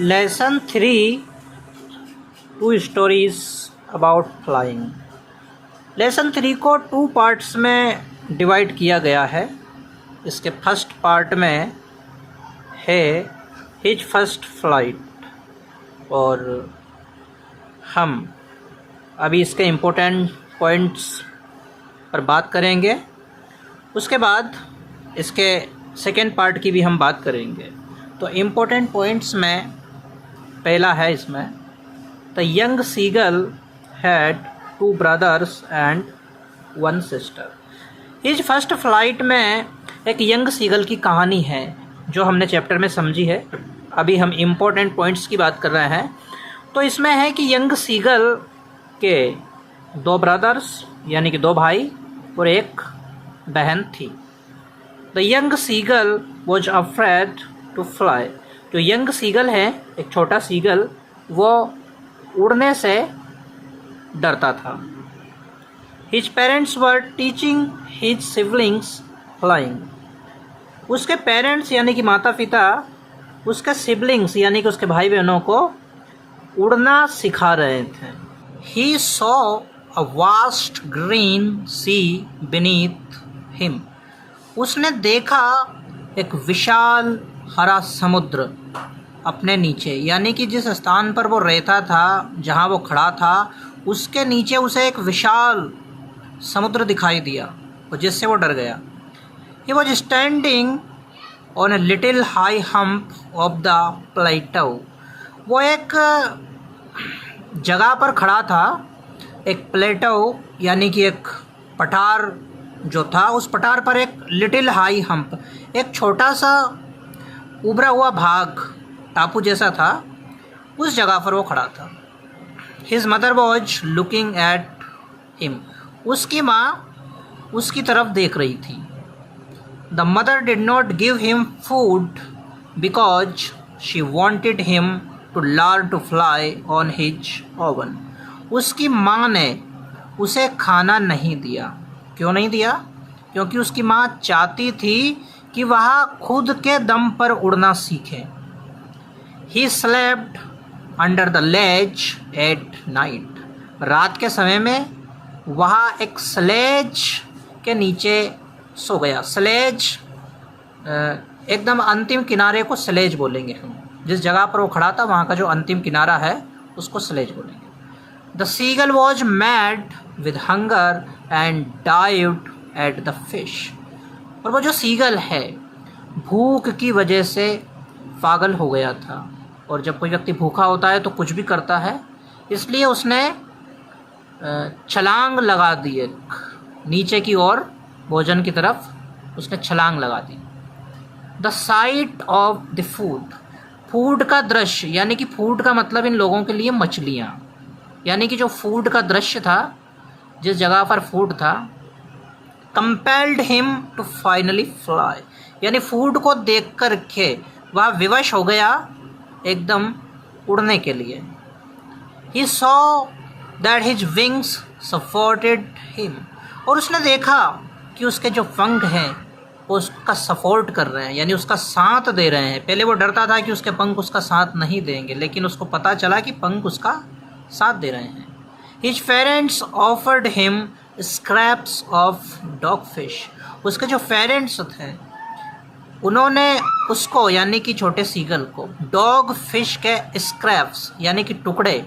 Lesson 3 2 stories about flying. Lesson 3 को 2 parts में divide किया गया है। इसके फर्स्ट पार्ट में है हिज फर्स्ट फ्लाइट, और हम अभी इसके इम्पोर्टेंट पॉइंट्स पर बात करेंगे। उसके बाद इसके सेकेंड पार्ट की भी हम बात करेंगे। तो इम्पोर्टेंट पॉइंट्स में पहला है इसमें, the young seagull had 2 brothers and 1 sister. His first flight में एक यंग सीगल की कहानी है जो हमने चैप्टर में समझी है। अभी हम इम्पोर्टेंट पॉइंट्स की बात कर रहे हैं। तो इसमें है कि यंग सीगल के 2 ब्रदर्स यानी कि 2 भाई और 1 बहन थी। The young seagull was afraid to fly. जो यंग सीगल है, एक छोटा सीगल, वो उड़ने से डरता था। His parents were teaching his siblings flying. उसके पेरेंट्स यानी कि माता पिता उसके सिबलिंग्स यानी कि उसके भाई बहनों को उड़ना सिखा रहे थे। He saw a vast green sea beneath him. उसने देखा एक विशाल हरा समुद्र अपने नीचे, यानी कि जिस स्थान पर वो रहता था, जहाँ वो खड़ा था, उसके नीचे उसे एक विशाल समुद्र दिखाई दिया और जिससे वो डर गया। He was standing on a little high hump of the plateau. वो एक जगह पर खड़ा था, एक प्लेटो यानी कि एक पठार जो था, उस पठार पर एक लिटिल हाई हम्प, एक छोटा सा उभरा हुआ भाग टापू जैसा था, उस जगह पर वो खड़ा था। His mother was looking at him. उसकी माँ उसकी तरफ देख रही थी। The mother did not give him food because she wanted him to learn to fly on his own. उसकी माँ ने उसे खाना नहीं दिया। क्यों नहीं दिया? क्योंकि उसकी माँ चाहती थी कि वह खुद के दम पर उड़ना सीखे। He slept under the ledge at night. रात के समय में वह एक स्लेज के नीचे सो गया। स्लेज एकदम अंतिम किनारे को स्लेज बोलेंगे हम। जिस जगह पर वो खड़ा था वहाँ का जो अंतिम किनारा है उसको स्लेज बोलेंगे। The seagull was mad with hunger and dived at the fish. और वो जो सीगल है भूख की वजह से पागल हो गया था, और जब कोई व्यक्ति भूखा होता है तो कुछ भी करता है, इसलिए उसने छलांग लगा दी, एक नीचे की ओर भोजन की तरफ उसने छलांग लगा दी। The sight of the food. Food का दृश्य, यानी कि फूड का मतलब इन लोगों के लिए मछलियाँ, यानी कि जो फूड का दृश्य था, जिस जगह पर फूड था, compelled him to finally fly. यानी फूड को देख कर के वह विवश हो गया एकदम उड़ने के लिए। He saw that his wings supported him। और उसने देखा कि उसके जो पंख हैं वो उसका सपोर्ट कर रहे हैं, यानी उसका साथ दे रहे हैं। पहले वो डरता था कि उसके पंख उसका साथ नहीं देंगे, लेकिन उसको पता चला कि पंख उसका साथ दे रहे हैं। His parents offered him scraps of dogfish। उसके जो पेरेंट्स थे उन्होंने उसको यानी कि छोटे सीगल को डॉग फिश के स्क्रैप्स यानी कि टुकड़े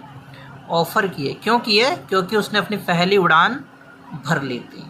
ऑफ़र किए। क्यों किए? क्योंकि उसने अपनी पहली उड़ान भर ली थी।